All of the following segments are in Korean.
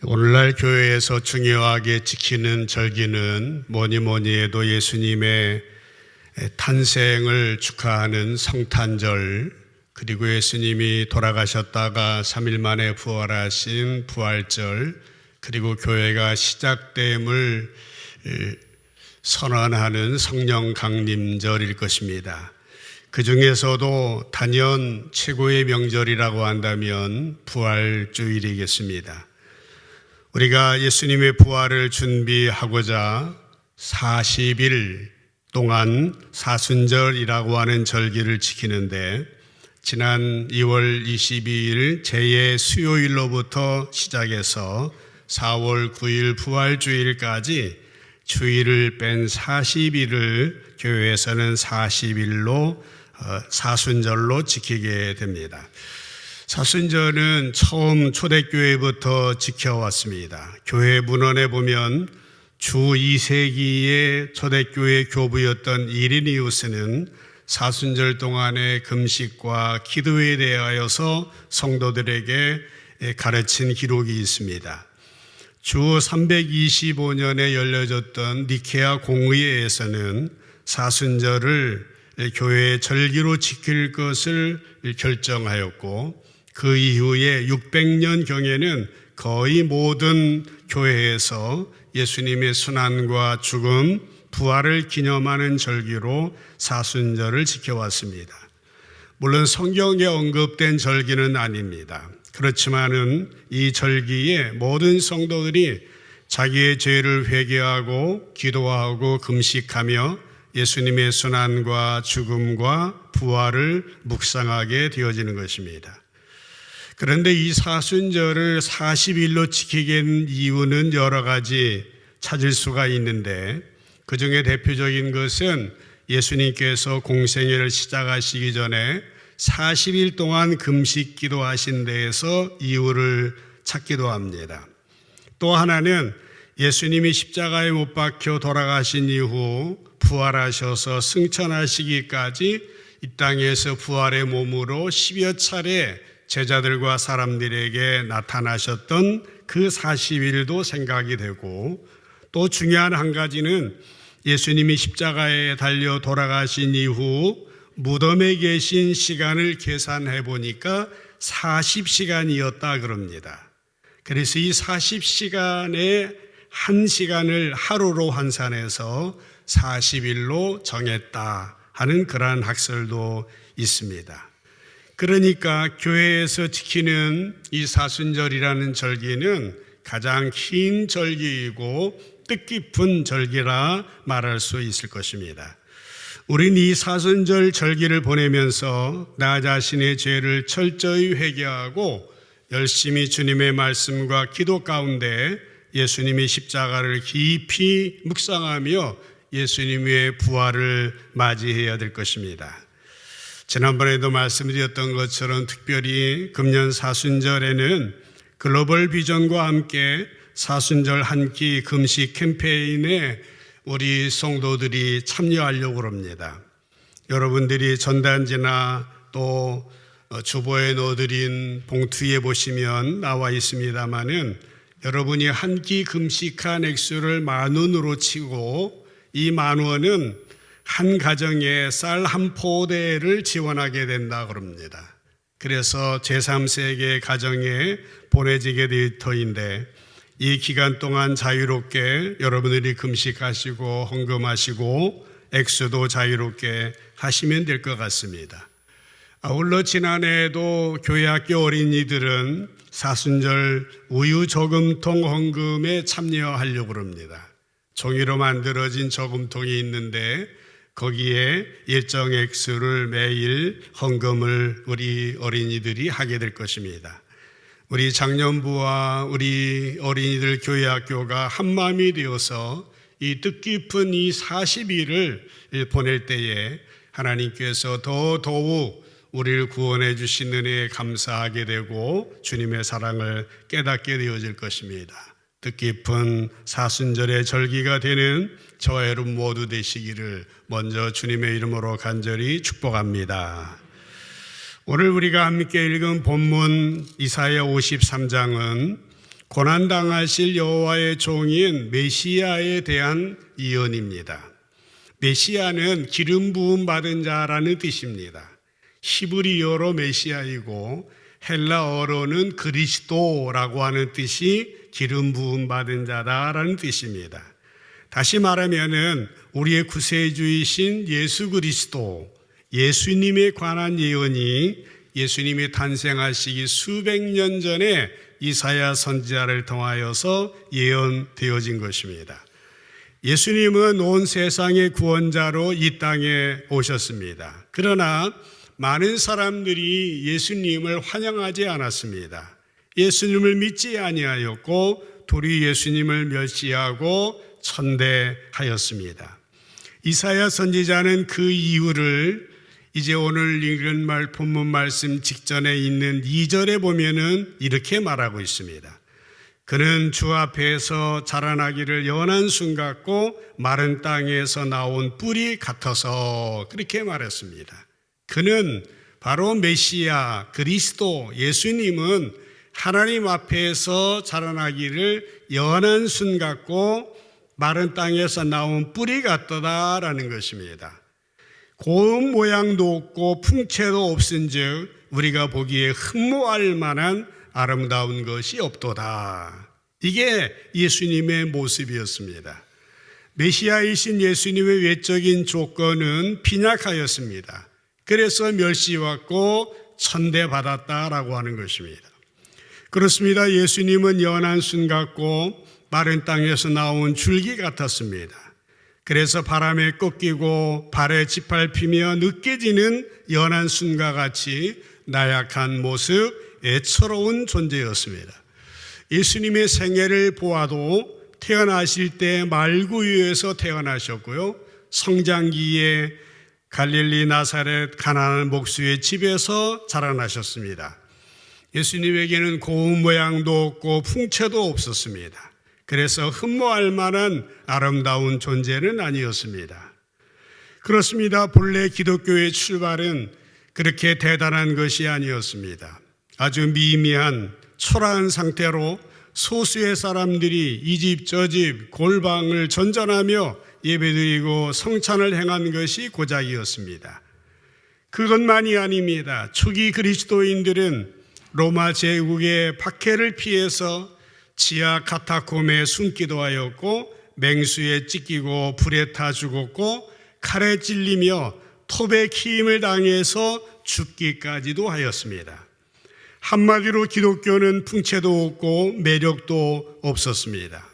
오늘날 교회에서 중요하게 지키는 절기는 뭐니 해도 예수님의 탄생을 축하하는 성탄절, 그리고 예수님이 돌아가셨다가 3일 만에 부활하신 부활절, 그리고 교회가 시작됨을 선언하는 성령 강림절일 것입니다. 그 중에서도 단연 최고의 명절이라고 한다면 부활주일이겠습니다. 우리가 예수님의 부활을 준비하고자 40일 동안 사순절이라고 하는 절기를 지키는데, 지난 2월 22일 제의 수요일로부터 시작해서 4월 9일 부활주일까지 주일을 뺀 40일을 교회에서는 40일로 사순절로 지키게 됩니다. 사순절은 처음 초대교회부터 지켜왔습니다. 교회 문헌에 보면 주 2세기의 초대교회 교부였던 이리니우스는 사순절 동안의 금식과 기도에 대하여서 성도들에게 가르친 기록이 있습니다. 주 325년에 열려졌던 니케아 공의회에서는 사순절을 교회의 절기로 지킬 것을 결정하였고, 그 이후에 600년경에는 거의 모든 교회에서 예수님의 순환과 죽음, 부활을 기념하는 절기로 사순절을 지켜왔습니다. 물론 성경에 언급된 절기는 아닙니다. 그렇지만은 이 절기에 모든 성도들이 자기의 죄를 회개하고 기도하고 금식하며 예수님의 순환과 죽음과 부활을 묵상하게 되어지는 것입니다. 그런데 이 사순절을 40일로 지키게 된 이유는 여러 가지 찾을 수가 있는데, 그 중에 대표적인 것은 예수님께서 공생애를 시작하시기 전에 40일 동안 금식 기도하신 데에서 이유를 찾기도 합니다. 또 하나는 예수님이 십자가에 못 박혀 돌아가신 이후 부활하셔서 승천하시기까지 이 땅에서 부활의 몸으로 10여 차례 제자들과 사람들에게 나타나셨던 그 40일도 생각이 되고, 또 중요한 한 가지는 예수님이 십자가에 달려 돌아가신 이후 무덤에 계신 시간을 계산해 보니까 40시간이었다 그럽니다. 그래서 이 40시간의 한 시간을 하루로 환산해서 40일로 정했다 하는 그러한 학설도 있습니다. 그러니까 교회에서 지키는 이 사순절이라는 절기는 가장 긴 절기이고 뜻깊은 절기라 말할 수 있을 것입니다. 우린 이 사순절 절기를 보내면서 나 자신의 죄를 철저히 회개하고 열심히 주님의 말씀과 기도 가운데 예수님의 십자가를 깊이 묵상하며 예수님의 부활을 맞이해야 될 것입니다. 지난번에도 말씀드렸던 것처럼 특별히 금년 사순절에는 글로벌 비전과 함께 사순절 한 끼 금식 캠페인에 우리 성도들이 참여하려고 합니다. 여러분들이 전단지나 또 주보에 넣어드린 봉투에 보시면 나와 있습니다마는, 여러분이 한 끼 금식한 액수를 10,000원으로 치고 이 10,000원은 한 가정에 쌀 한 포대를 지원하게 된다 그럽니다. 그래서 제3세계 가정에 보내지게 될 터인데, 이 기간 동안 자유롭게 여러분들이 금식하시고 헌금하시고 액수도 자유롭게 하시면 될 것 같습니다. 아울러 지난해에도 교회학교 어린이들은 사순절 우유 저금통 헌금에 참여하려고 합니다. 종이로 만들어진 저금통이 있는데 거기에 일정 액수를 매일 헌금을 우리 어린이들이 하게 될 것입니다. 우리 장년부와 우리 어린이들 교회학교가 한마음이 되어서 이 뜻깊은 이 40일을 보낼 때에 하나님께서 더욱 우리를 구원해 주신 은혜에 감사하게 되고 주님의 사랑을 깨닫게 되어질 것입니다. 뜻깊은 사순절의 절기가 되는 저와 여러분 모두 되시기를 먼저 주님의 이름으로 간절히 축복합니다. 오늘 우리가 함께 읽은 본문 이사야 53장은 고난당하실 여호와의 종인 메시아에 대한 예언입니다. 메시아는 기름 부음 받은 자라는 뜻입니다. 히브리어로 메시아이고 헬라어로는 그리스도라고 하는 뜻이 기름 부음 받은 자다라는 뜻입니다. 다시 말하면은 우리의 구세주이신 예수 그리스도, 예수님에 관한 예언이 예수님이 탄생하시기 수백 년 전에 이사야 선지자를 통하여서 예언되어진 것입니다. 예수님은 온 세상의 구원자로 이 땅에 오셨습니다. 그러나 많은 사람들이 예수님을 환영하지 않았습니다. 예수님을 믿지 아니하였고 도리 예수님을 멸시하고 천대하였습니다. 이사야 선지자는 그 이유를 이제 오늘 읽은 본문 말씀 직전에 있는 2절에 보면은 이렇게 말하고 있습니다. 그는 주 앞에서 자라나기를 연한 순 같고 마른 땅에서 나온 뿔이 같아서 그렇게 말했습니다. 그는 바로 메시아 그리스도 예수님은 하나님 앞에서 자라나기를 연한 순 같고 마른 땅에서 나온 뿔이 같다라는 것입니다. 고운 모양도 없고 풍채도 없은즉 우리가 보기에 흠모할 만한 아름다운 것이 없도다. 이게 예수님의 모습이었습니다. 메시아이신 예수님의 외적인 조건은 빈약하였습니다. 그래서 멸시받고 천대받았다라고 하는 것입니다. 그렇습니다. 예수님은 연한 순 같고 마른 땅에서 나온 줄기 같았습니다. 그래서 바람에 꺾이고 발에 짓밟히며 느껴지는 연한 순과 같이 나약한 모습, 애처로운 존재였습니다. 예수님의 생애를 보아도 태어나실 때 말구유에서 태어나셨고요. 성장기에 갈릴리 나사렛 가나안 목수의 집에서 자라나셨습니다. 예수님에게는 고운 모양도 없고 풍채도 없었습니다. 그래서 흠모할 만한 아름다운 존재는 아니었습니다. 그렇습니다. 본래 기독교의 출발은 그렇게 대단한 것이 아니었습니다. 아주 미미한 초라한 상태로 소수의 사람들이 이 집 저 집 골방을 전전하며 예배드리고 성찬을 행한 것이 고작이었습니다. 그것만이 아닙니다. 초기 그리스도인들은 로마 제국의 박해를 피해서 지하 카타콤에 숨기도 하였고 맹수에 찢기고 불에 타 죽었고 칼에 찔리며 톱에 키임을 당해서 죽기까지도 하였습니다. 한마디로 기독교는 풍채도 없고 매력도 없었습니다.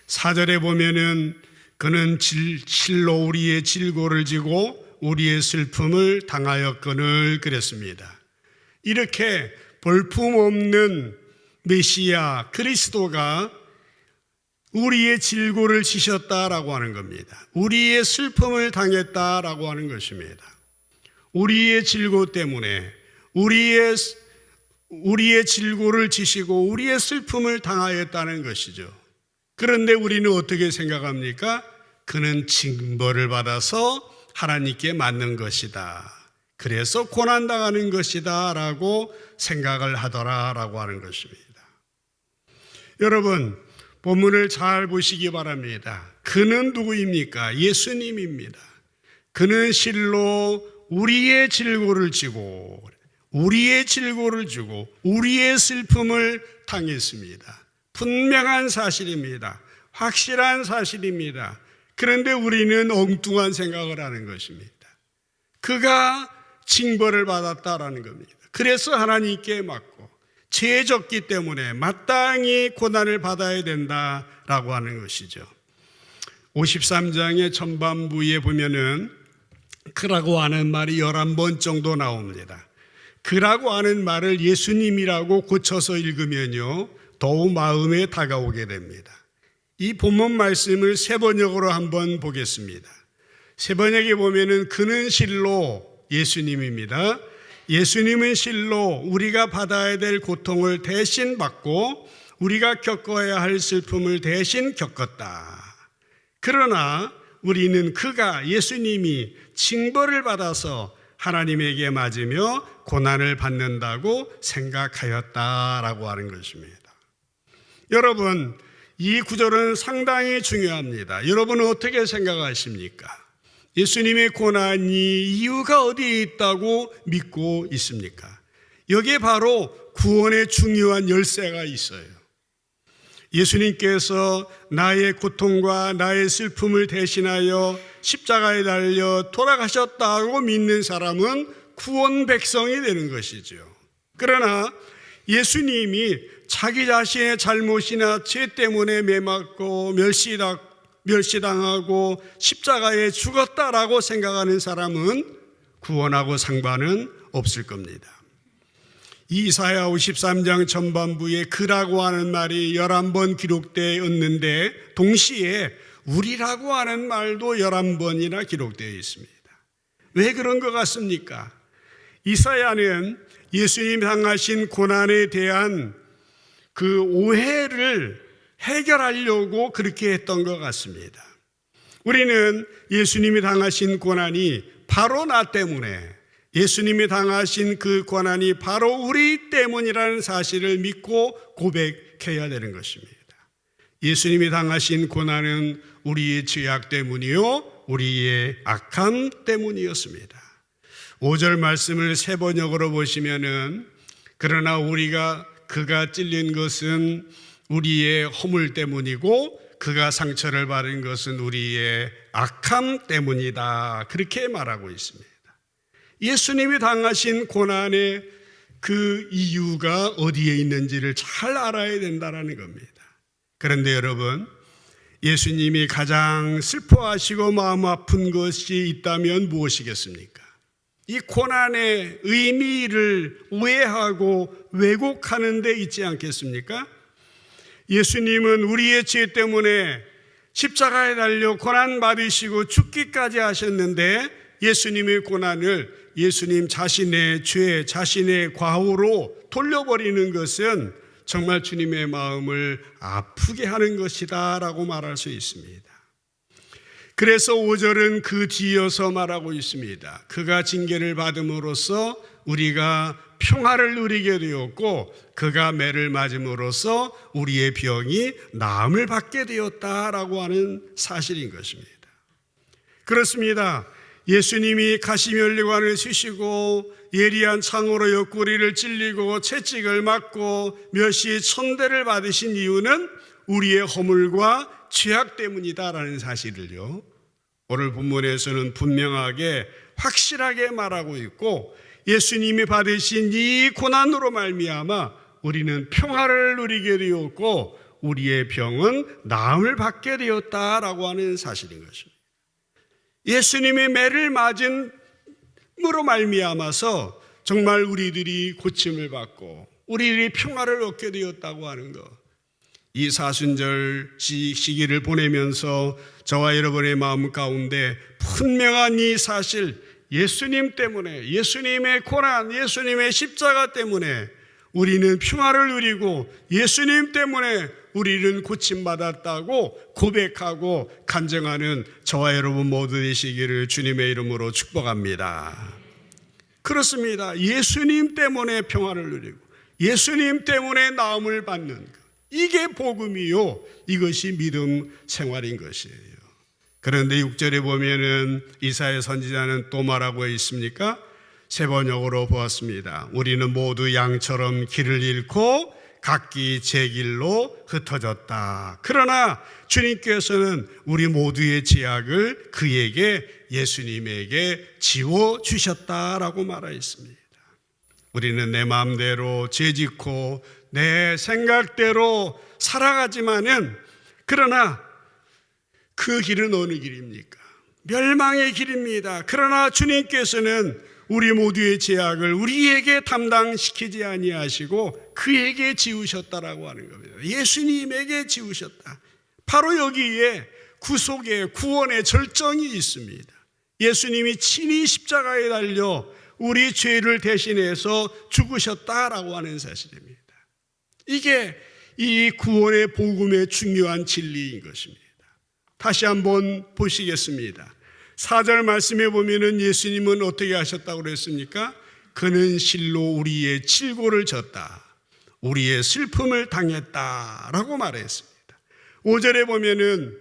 4절에 보면은 그는 실로 우리의 질고를 지고 우리의 슬픔을 당하였거늘 그랬습니다. 이렇게 볼품없는 메시아 그리스도가 우리의 질고를 지셨다라고 하는 겁니다. 우리의 슬픔을 당했다라고 하는 것입니다. 우리의 질고 때문에 우리의 질고를 지시고 우리의 슬픔을 당하였다는 것이죠. 그런데 우리는 어떻게 생각합니까? 그는 징벌을 받아서 하나님께 맞는 것이다. 그래서 고난당하는 것이다 라고 생각을 하더라라고 하는 것입니다. 여러분, 본문을 잘 보시기 바랍니다. 그는 누구입니까? 예수님입니다. 그는 실로 우리의 질고를 지고 우리의 질고를 주고 우리의 슬픔을 당했습니다. 분명한 사실입니다. 확실한 사실입니다. 그런데 우리는 엉뚱한 생각을 하는 것입니다. 그가 징벌을 받았다라는 겁니다. 그래서 하나님께 맞고 죄졌기 때문에 마땅히 고난을 받아야 된다라고 하는 것이죠. 53장의 전반부에 보면은 그라고 하는 말이 11번 정도 나옵니다. 그라고 하는 말을 예수님이라고 고쳐서 읽으면요 더욱 마음에 다가오게 됩니다. 이 본문 말씀을 세번역으로 한번 보겠습니다. 세번역에 보면은 그는 실로 예수님입니다. 예수님은 실로 우리가 받아야 될 고통을 대신 받고 우리가 겪어야 할 슬픔을 대신 겪었다. 그러나 우리는 그가 예수님이 징벌을 받아서 하나님에게 맞으며 고난을 받는다고 생각하였다라고 하는 것입니다. 여러분, 이 구절은 상당히 중요합니다. 여러분은 어떻게 생각하십니까? 예수님의 고난이 이유가 어디에 있다고 믿고 있습니까? 여기에 바로 구원의 중요한 열쇠가 있어요. 예수님께서 나의 고통과 나의 슬픔을 대신하여 십자가에 달려 돌아가셨다고 믿는 사람은 구원 백성이 되는 것이죠. 그러나 예수님이 자기 자신의 잘못이나 죄 때문에 매맞고 멸시당하고 십자가에 죽었다라고 생각하는 사람은 구원하고 상관은 없을 겁니다. 이사야 53장 전반부에 그라고 하는 말이 11번 기록되어 있는데 동시에 우리라고 하는 말도 11번이나 기록되어 있습니다. 왜 그런 것 같습니까? 이사야는 예수님 당하신 고난에 대한 그 오해를 해결하려고 그렇게 했던 것 같습니다. 우리는 예수님이 당하신 고난이 바로 나 때문에, 예수님이 당하신 그 고난이 바로 우리 때문이라는 사실을 믿고 고백해야 되는 것입니다. 예수님이 당하신 고난은 우리의 죄악 때문이요, 우리의 악함 때문이었습니다. 5절 말씀을 세 번역으로 보시면은, 그러나 그가 찔린 것은 우리의 허물 때문이고 그가 상처를 받은 것은 우리의 악함 때문이다, 그렇게 말하고 있습니다. 예수님이 당하신 고난의 그 이유가 어디에 있는지를 잘 알아야 된다는 겁니다. 그런데 여러분, 예수님이 가장 슬퍼하시고 마음 아픈 것이 있다면 무엇이겠습니까? 이 고난의 의미를 오해하고 왜곡하는 데 있지 않겠습니까? 예수님은 우리의 죄 때문에 십자가에 달려 고난 받으시고 죽기까지 하셨는데, 예수님의 고난을 예수님 자신의 죄, 자신의 과오로 돌려버리는 것은 정말 주님의 마음을 아프게 하는 것이다 라고 말할 수 있습니다. 그래서 5절은 그 뒤이어서 말하고 있습니다. 그가 징계를 받음으로써 우리가 평화를 누리게 되었고 그가 매를 맞음으로써 우리의 병이 나음을 받게 되었다라고 하는 사실인 것입니다. 그렇습니다. 예수님이 가시면류관을 쓰시고 예리한 창으로 옆구리를 찔리고 채찍을 맞고 멸시 천대를 받으신 이유는 우리의 허물과 죄악 때문이다라는 사실을요, 오늘 본문에서는 분명하게 확실하게 말하고 있고, 예수님이 받으신 이 고난으로 말미암아 우리는 평화를 누리게 되었고 우리의 병은 나음을 받게 되었다라고 하는 사실인 것입니다. 예수님의 매를 맞음으로 말미암아서 정말 우리들이 고침을 받고 우리들이 평화를 얻게 되었다고 하는 것, 이 사순절 시기를 보내면서 저와 여러분의 마음 가운데 분명한 이 사실, 예수님 때문에, 예수님의 고난, 예수님의 십자가 때문에 우리는 평화를 누리고 예수님 때문에 우리는 고침받았다고 고백하고 간증하는 저와 여러분 모두 되시기를 주님의 이름으로 축복합니다. 그렇습니다. 예수님 때문에 평화를 누리고 예수님 때문에 나음을 받는 것, 이게 복음이요, 이것이 믿음 생활인 것이에요. 그런데 6절에 보면은 이사야 선지자는 또 말하고 있습니까? 세 번역으로 보았습니다. 우리는 모두 양처럼 길을 잃고 각기 제 길로 흩어졌다. 그러나 주님께서는 우리 모두의 죄악을 그에게, 예수님에게 지워주셨다라고 말하였습니다. 우리는 내 마음대로 죄짓고 내 생각대로 살아가지만은, 그러나 그 길은 어느 길입니까? 멸망의 길입니다. 그러나 주님께서는 우리 모두의 죄악을 우리에게 담당시키지 아니하시고 그에게 지우셨다라고 하는 겁니다. 예수님에게 지우셨다. 바로 여기에 구속의, 구원의 절정이 있습니다. 예수님이 친히 십자가에 달려 우리 죄를 대신해서 죽으셨다라고 하는 사실입니다. 이게 이 구원의 복음의 중요한 진리인 것입니다. 다시 한번 보시겠습니다. 4절 말씀에 보면은 예수님은 어떻게 하셨다고 그랬습니까? 그는 실로 우리의 질고를 졌다. 우리의 슬픔을 당했다라고 말했습니다. 5절에 보면은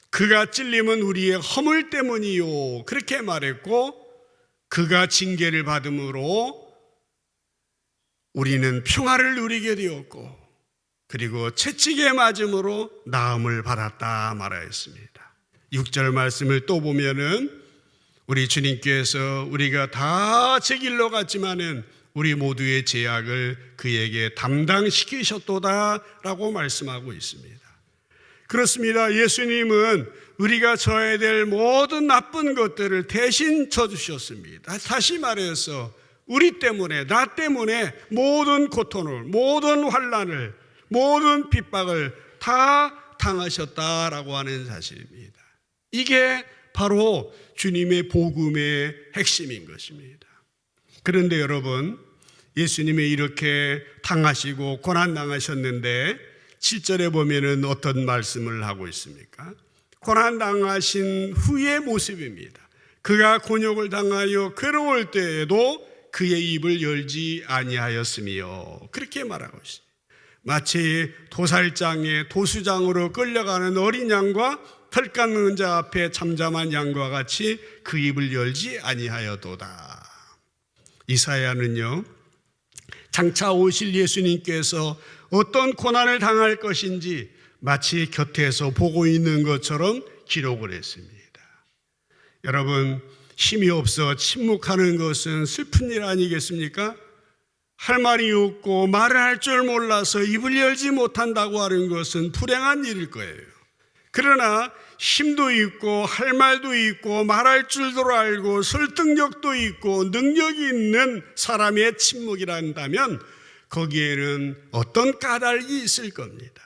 그가 찔림은 우리의 허물 때문이요 그렇게 말했고, 그가 징계를 받음으로 우리는 평화를 누리게 되었고, 그리고 채찍에 맞음으로 나음을 받았다 말하였습니다. 6절 말씀을 또 보면은 우리 주님께서 우리가 다 제 길로 갔지만은 우리 모두의 죄악을 그에게 담당시키셨도다 라고 말씀하고 있습니다. 그렇습니다. 예수님은 우리가 져야 될 모든 나쁜 것들을 대신 져주셨습니다. 다시 말해서 우리 때문에, 나 때문에 모든 고통을, 모든 환난을, 모든 핍박을 다 당하셨다라고 하는 사실입니다. 이게 바로 주님의 복음의 핵심인 것입니다. 그런데 여러분, 예수님이 이렇게 당하시고 고난당하셨는데 7절에 보면은 어떤 말씀을 하고 있습니까? 고난당하신 후의 모습입니다. 그가 곤욕을 당하여 괴로울 때에도 그의 입을 열지 아니하였으며 그렇게 말하고 있습니다. 마치 도살장에 도수장으로 끌려가는 어린 양과 털 깎는 자 앞에 잠잠한 양과 같이 그 입을 열지 아니하여도다. 이사야는요, 장차 오실 예수님께서 어떤 고난을 당할 것인지 마치 곁에서 보고 있는 것처럼 기록을 했습니다. 여러분, 힘이 없어 침묵하는 것은 슬픈 일 아니겠습니까? 할 말이 없고 말을 할 줄 몰라서 입을 열지 못한다고 하는 것은 불행한 일일 거예요. 그러나 힘도 있고 할 말도 있고 말할 줄도 알고 설득력도 있고 능력이 있는 사람의 침묵이란다면 거기에는 어떤 까닭이 있을 겁니다.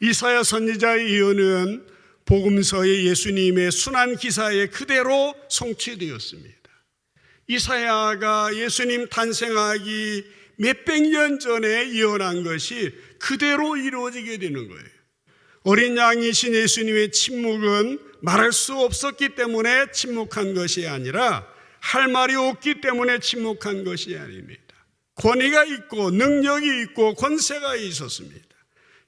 이사야 선지자의 예언은 복음서의 예수님의 순환 기사에 그대로 성취되었습니다. 이사야가 예수님 탄생하기 몇백 년 전에 예언한 것이 그대로 이루어지게 되는 거예요. 어린 양이신 예수님의 침묵은 말할 수 없었기 때문에 침묵한 것이 아니라 할 말이 없기 때문에 침묵한 것이 아닙니다. 권위가 있고 능력이 있고 권세가 있었습니다.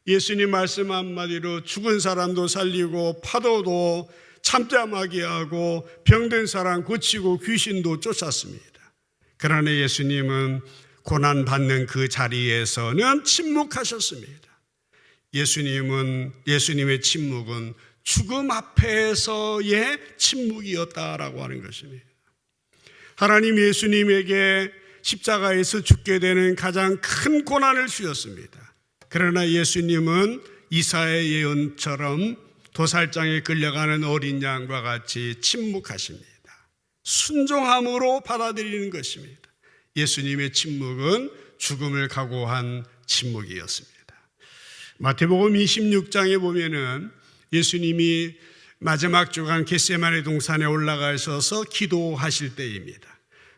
예수님 말씀 한마디로 죽은 사람도 살리고 파도도 잠잠하게 하고 병든 사람 고치고 귀신도 쫓았습니다. 그러나 예수님은 고난받는 그 자리에서는 침묵하셨습니다. 예수님의 침묵은 죽음 앞에서의 침묵이었다라고 하는 것입니다. 하나님 예수님에게 십자가에서 죽게 되는 가장 큰 고난을 주셨습니다. 그러나 예수님은 이사야의 예언처럼 도살장에 끌려가는 어린 양과 같이 침묵하십니다. 순종함으로 받아들이는 것입니다. 예수님의 침묵은 죽음을 각오한 침묵이었습니다. 마태복음 26장에 보면은 예수님이 마지막 주간 겟세마네 동산에 올라가셔서 기도하실 때입니다.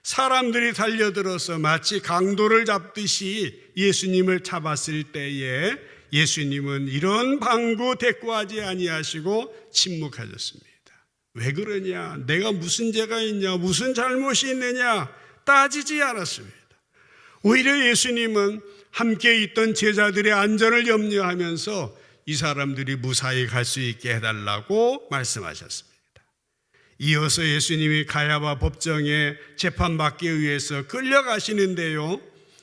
사람들이 달려들어서 마치 강도를 잡듯이 예수님을 잡았을 때에 예수님은 이런 방구 대꾸하지 아니하시고 침묵하셨습니다. 왜 그러냐? 내가 무슨 죄가 있냐? 무슨 잘못이 있느냐? 따지지 않았습니다. 오히려 예수님은 함께 있던 제자들의 안전을 염려하면서 이 사람들이 무사히 갈 수 있게 해달라고 말씀하셨습니다. 이어서 예수님이 가야바 법정에 재판받기 위해서 끌려가시는데요,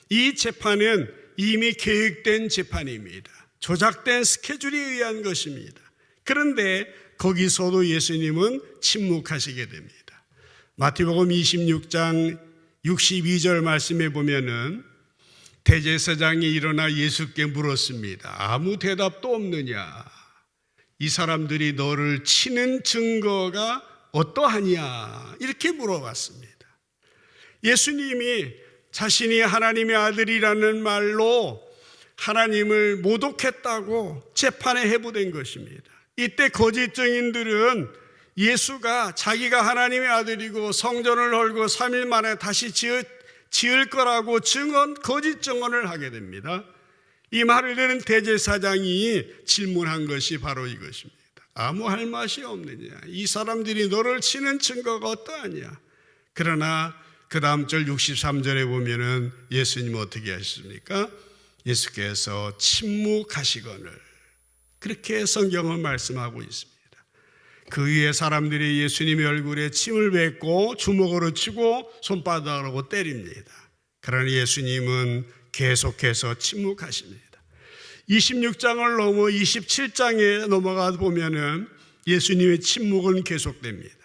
이 재판은 이미 계획된 재판입니다. 조작된 스케줄에 의한 것입니다. 그런데 거기서도 예수님은 침묵하시게 됩니다. 마태복음 26장 62절 말씀에 보면은 대제사장이 일어나 예수께 물었습니다. 아무 대답도 없느냐? 이 사람들이 너를 치는 증거가 어떠하냐? 이렇게 물어봤습니다. 예수님이 자신이 하나님의 아들이라는 말로 하나님을 모독했다고 재판에 해부된 것입니다. 이때 거짓 증인들은 예수가 자기가 하나님의 아들이고 성전을 헐고 3일 만에 다시 지을 거라고 거짓 증언을 하게 됩니다. 이 말을 들은 대제사장이 질문한 것이 바로 이것입니다. 아무 할 맛이 없느냐? 이 사람들이 너를 치는 증거가 어떠하냐? 그러나 그 다음 절 63절에 보면은 예수님 어떻게 하셨습니까? 예수께서 침묵하시거늘, 그렇게 성경은 말씀하고 있습니다. 그 위에 사람들이 예수님의 얼굴에 침을 뱉고 주먹으로 치고 손바닥으로 때립니다. 그러나 예수님은 계속해서 침묵하십니다. 26장을 넘어 27장에 넘어가 보면은 예수님의 침묵은 계속됩니다.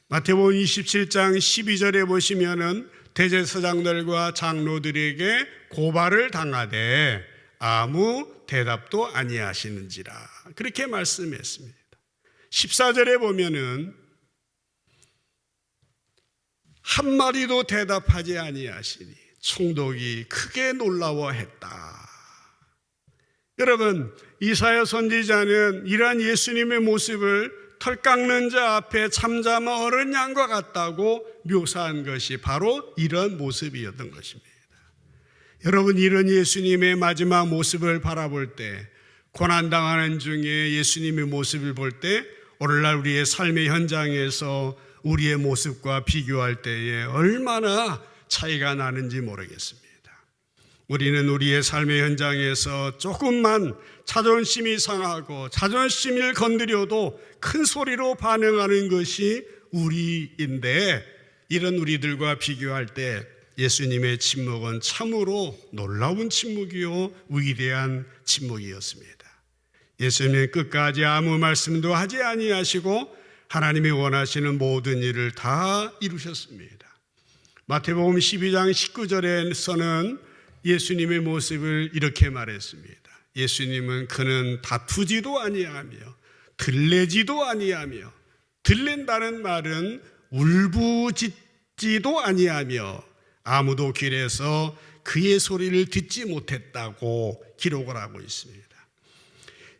마태복음 27장 12절에 보시면은 대제사장들과 장로들에게 고발을 당하되 아무 대답도 아니하시는지라, 그렇게 말씀했습니다. 14절에 보면은 한마디도 대답하지 아니하시니 총독이 크게 놀라워했다. 여러분, 이사야 선지자는 이러한 예수님의 모습을 털 깎는 자 앞에 잠잠한 어른 양과 같다고 묘사한 것이 바로 이런 모습이었던 것입니다. 여러분, 이런 예수님의 마지막 모습을 바라볼 때, 고난당하는 중에 예수님의 모습을 볼 때, 오늘날 우리의 삶의 현장에서 우리의 모습과 비교할 때에 얼마나 차이가 나는지 모르겠습니다. 우리는 우리의 삶의 현장에서 조금만 자존심이 상하고 자존심을 건드려도 큰 소리로 반응하는 것이 우리인데, 이런 우리들과 비교할 때 예수님의 침묵은 참으로 놀라운 침묵이요 위대한 침묵이었습니다. 예수님은 끝까지 아무 말씀도 하지 아니하시고 하나님이 원하시는 모든 일을 다 이루셨습니다. 마태복음 12장 19절에서는 예수님의 모습을 이렇게 말했습니다. 예수님은 그는 다투지도 아니하며 들레지도 아니하며, 들렌다는 말은 울부짖지도 아니하며 아무도 길에서 그의 소리를 듣지 못했다고 기록을 하고 있습니다.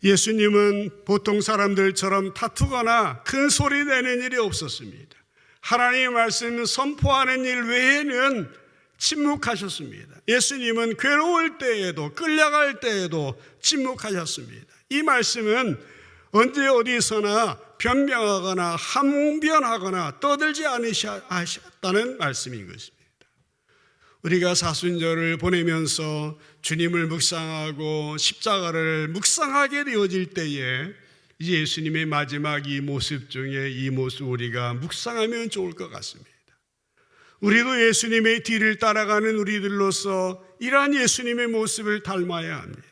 예수님은 보통 사람들처럼 다투거나 큰 소리 내는 일이 없었습니다. 하나님의 말씀을 선포하는 일 외에는 침묵하셨습니다. 예수님은 괴로울 때에도 끌려갈 때에도 침묵하셨습니다. 이 말씀은 언제 어디서나 변명하거나 항변하거나 떠들지 않으셨다는 말씀인 것입니다. 우리가 사순절을 보내면서 주님을 묵상하고 십자가를 묵상하게 되어질 때에 이제 예수님의 마지막 이 모습 중에 이 모습 우리가 묵상하면 좋을 것 같습니다. 우리도 예수님의 뒤를 따라가는 우리들로서 이러한 예수님의 모습을 닮아야 합니다.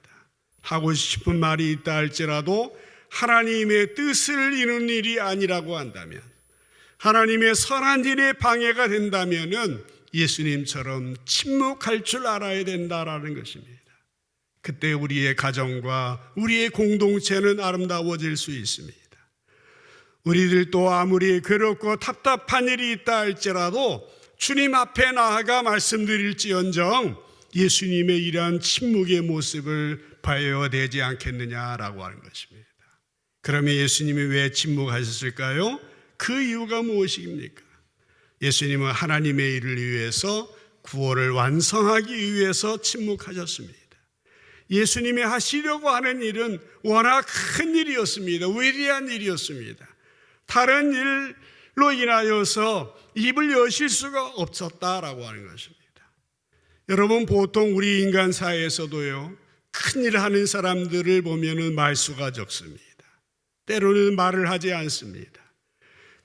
하고 싶은 말이 있다 할지라도 하나님의 뜻을 이루는 일이 아니라고 한다면, 하나님의 선한 일에 방해가 된다면은 예수님처럼 침묵할 줄 알아야 된다라는 것입니다. 그때 우리의 가정과 우리의 공동체는 아름다워질 수 있습니다. 우리들도 아무리 괴롭고 답답한 일이 있다 할지라도 주님 앞에 나아가 말씀드릴지언정 예수님의 이러한 침묵의 모습을 봐야 되지 않겠느냐라고 하는 것입니다. 그러면 예수님이 왜 침묵하셨을까요? 그 이유가 무엇입니까? 예수님은 하나님의 일을 위해서, 구원을 완성하기 위해서 침묵하셨습니다. 예수님이 하시려고 하는 일은 워낙 큰 일이었습니다. 위대한 일이었습니다. 다른 일로 인하여서 입을 여실 수가 없었다라고 하는 것입니다. 여러분, 보통 우리 인간사에서도요, 큰일 하는 사람들을 보면은 말수가 적습니다. 때로는 말을 하지 않습니다.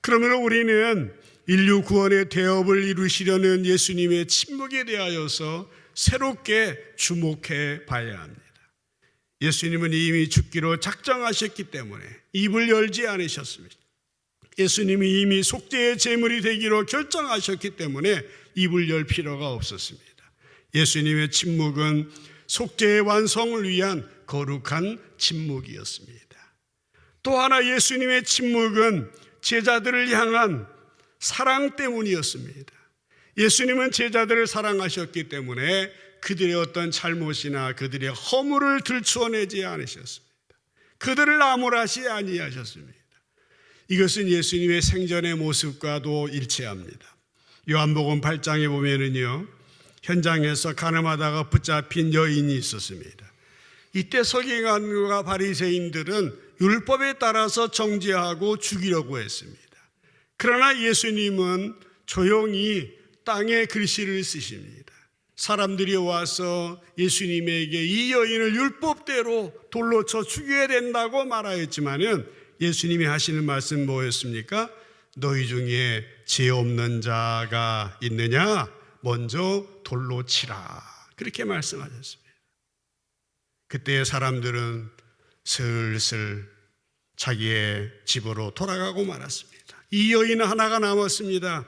그러면 우리는 인류 구원의 대업을 이루시려는 예수님의 침묵에 대하여서 새롭게 주목해 봐야 합니다. 예수님은 이미 죽기로 작정하셨기 때문에 입을 열지 않으셨습니다. 예수님이 이미 속죄의 제물이 되기로 결정하셨기 때문에 입을 열 필요가 없었습니다. 예수님의 침묵은 속죄의 완성을 위한 거룩한 침묵이었습니다. 또 하나 예수님의 침묵은 제자들을 향한 사랑 때문이었습니다. 예수님은 제자들을 사랑하셨기 때문에 그들의 어떤 잘못이나 그들의 허물을 들추어내지 않으셨습니다. 그들을 나무라지 아니하셨습니다. 이것은 예수님의 생전의 모습과도 일치합니다. 요한복음 8장에 보면은요, 현장에서 간음하다가 붙잡힌 여인이 있었습니다. 이때 서기관과 바리새인들은 율법에 따라서 정죄하고 죽이려고 했습니다. 그러나 예수님은 조용히 땅에 글씨를 쓰십니다. 사람들이 와서 예수님에게 이 여인을 율법대로 돌로 쳐 죽여야 된다고 말하였지만은 예수님이 하시는 말씀 뭐였습니까? 너희 중에 죄 없는 자가 있느냐? 먼저 돌로 치라. 그렇게 말씀하셨습니다. 그때 사람들은 슬슬 자기의 집으로 돌아가고 말았습니다. 이 여인 하나가 남았습니다.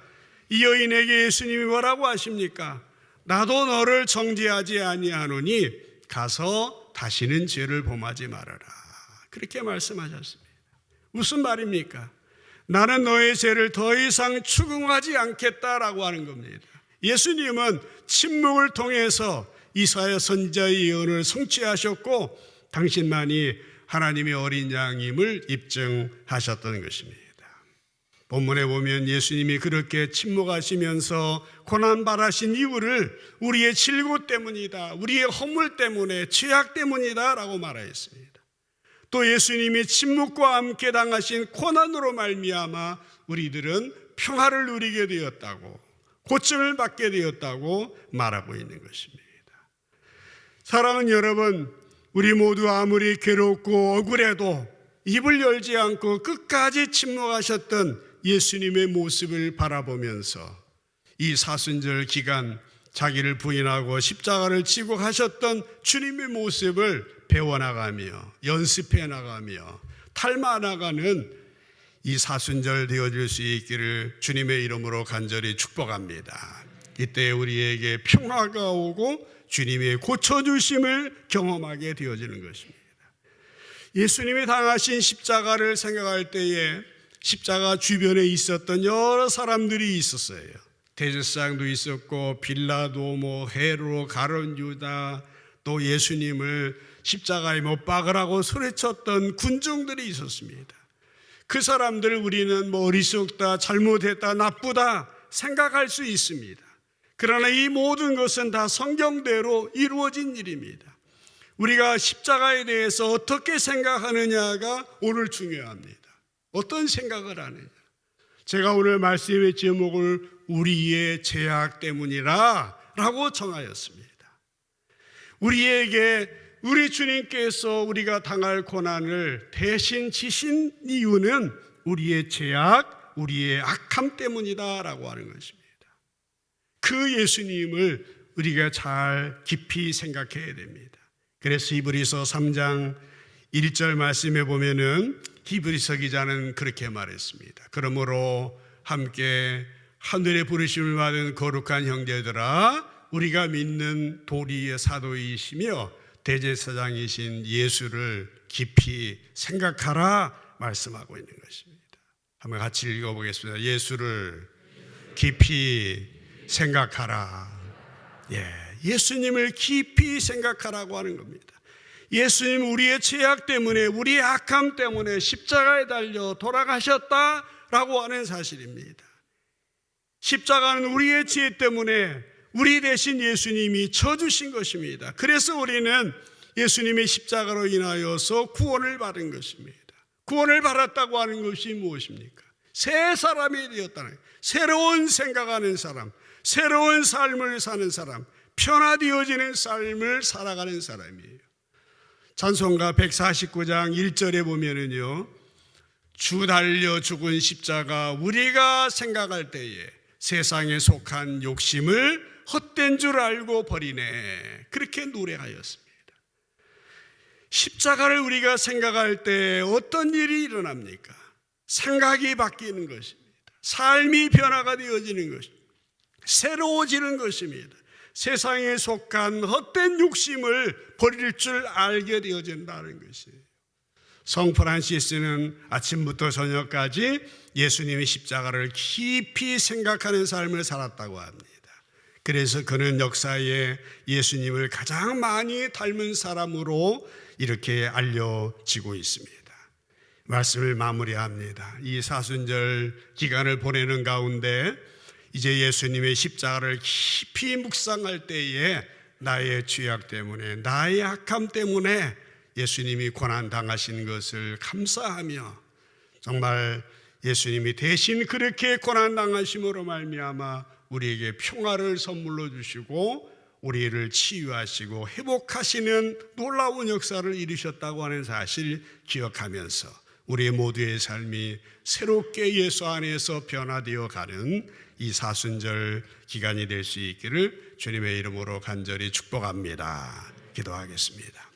이 여인에게 예수님이 뭐라고 하십니까? 나도 너를 정죄하지 아니하노니 가서 다시는 죄를 범하지 말아라. 그렇게 말씀하셨습니다. 무슨 말입니까? 나는 너의 죄를 더 이상 추궁하지 않겠다라고 하는 겁니다. 예수님은 침묵을 통해서 이사야 선지자의 예언을 성취하셨고 당신만이 하나님의 어린 양임을 입증하셨던 것입니다. 본문에 보면 예수님이 그렇게 침묵하시면서 고난받으신 이유를 우리의 질고 때문이다, 우리의 허물 때문에, 죄악 때문이다 라고 말하였습니다. 또 예수님이 침묵과 함께 당하신 고난으로 말미암아 우리들은 평화를 누리게 되었다고, 고침을 받게 되었다고 말하고 있는 것입니다. 사랑하는 여러분, 우리 모두 아무리 괴롭고 억울해도 입을 열지 않고 끝까지 침묵하셨던 예수님의 모습을 바라보면서 이 사순절 기간 자기를 부인하고 십자가를 지고 가셨던 주님의 모습을 배워나가며 연습해 나가며 닮아나가는 이 사순절 되어질 수 있기를 주님의 이름으로 간절히 축복합니다. 이때 우리에게 평화가 오고 주님의 고쳐주심을 경험하게 되어지는 것입니다. 예수님이 당하신 십자가를 생각할 때에 십자가 주변에 있었던 여러 사람들이 있었어요. 대제사장도 있었고 빌라도, 헤롯, 가룟 유다, 또 예수님을 십자가에 못 박으라고 소리쳤던 군중들이 있었습니다. 그 사람들 우리는 어리석다, 잘못했다, 나쁘다 생각할 수 있습니다. 그러나 이 모든 것은 다 성경대로 이루어진 일입니다. 우리가 십자가에 대해서 어떻게 생각하느냐가 오늘 중요합니다. 어떤 생각을 하느냐. 제가 오늘 말씀의 제목을 우리의 죄악 때문이라 라고 정하였습니다. 우리에게 우리 주님께서 우리가 당할 고난을 대신 지신 이유는 우리의 죄악, 우리의 악함 때문이다 라고 하는 것입니다. 그 예수님을 우리가 잘 깊이 생각해야 됩니다. 그래서 히브리서 3장 1절 말씀에 보면은 히브리서 기자는 그렇게 말했습니다. 그러므로 함께 하늘의 부르심을 받은 거룩한 형제들아, 우리가 믿는 도리의 사도이시며 대제사장이신 예수를 깊이 생각하라 말씀하고 있는 것입니다. 한번 같이 읽어보겠습니다. 예수를 깊이 생각하라. 예수님을 깊이 생각하라고 하는 겁니다. 예수님 우리의 죄악 때문에, 우리의 악함 때문에 십자가에 달려 돌아가셨다라고 하는 사실입니다. 십자가는 우리의 죄 때문에 우리 대신 예수님이 져주신 것입니다. 그래서 우리는 예수님의 십자가로 인하여서 구원을 받은 것입니다. 구원을 받았다고 하는 것이 무엇입니까? 새 사람이 되었다는, 새로운 생각하는 사람, 새로운 삶을 사는 사람, 변화되어지는 삶을 살아가는 사람이에요. 찬송가 149장 1절에 보면은요, 주 달려 죽은 십자가 우리가 생각할 때에 세상에 속한 욕심을 헛된 줄 알고 버리네, 그렇게 노래하였습니다. 십자가를 우리가 생각할 때 어떤 일이 일어납니까? 생각이 바뀌는 것입니다. 삶이 변화가 되어지는 것입니다. 새로워지는 것입니다. 세상에 속한 헛된 욕심을 버릴 줄 알게 되어진다는 것이에요. 성 프란시스는 아침부터 저녁까지 예수님의 십자가를 깊이 생각하는 삶을 살았다고 합니다. 그래서 그는 역사에 예수님을 가장 많이 닮은 사람으로 이렇게 알려지고 있습니다. 말씀을 마무리합니다. 이 사순절 기간을 보내는 가운데 이제 예수님의 십자가를 깊이 묵상할 때에 나의 죄악 때문에, 나의 악함 때문에 예수님이 고난 당하신 것을 감사하며, 정말 예수님이 대신 그렇게 고난 당하심으로 말미암아 우리에게 평화를 선물로 주시고 우리를 치유하시고 회복하시는 놀라운 역사를 이루셨다고 하는 사실 기억하면서 우리 모두의 삶이 새롭게 예수 안에서 변화되어 가는 이 사순절 기간이 될 수 있기를 주님의 이름으로 간절히 축복합니다. 기도하겠습니다.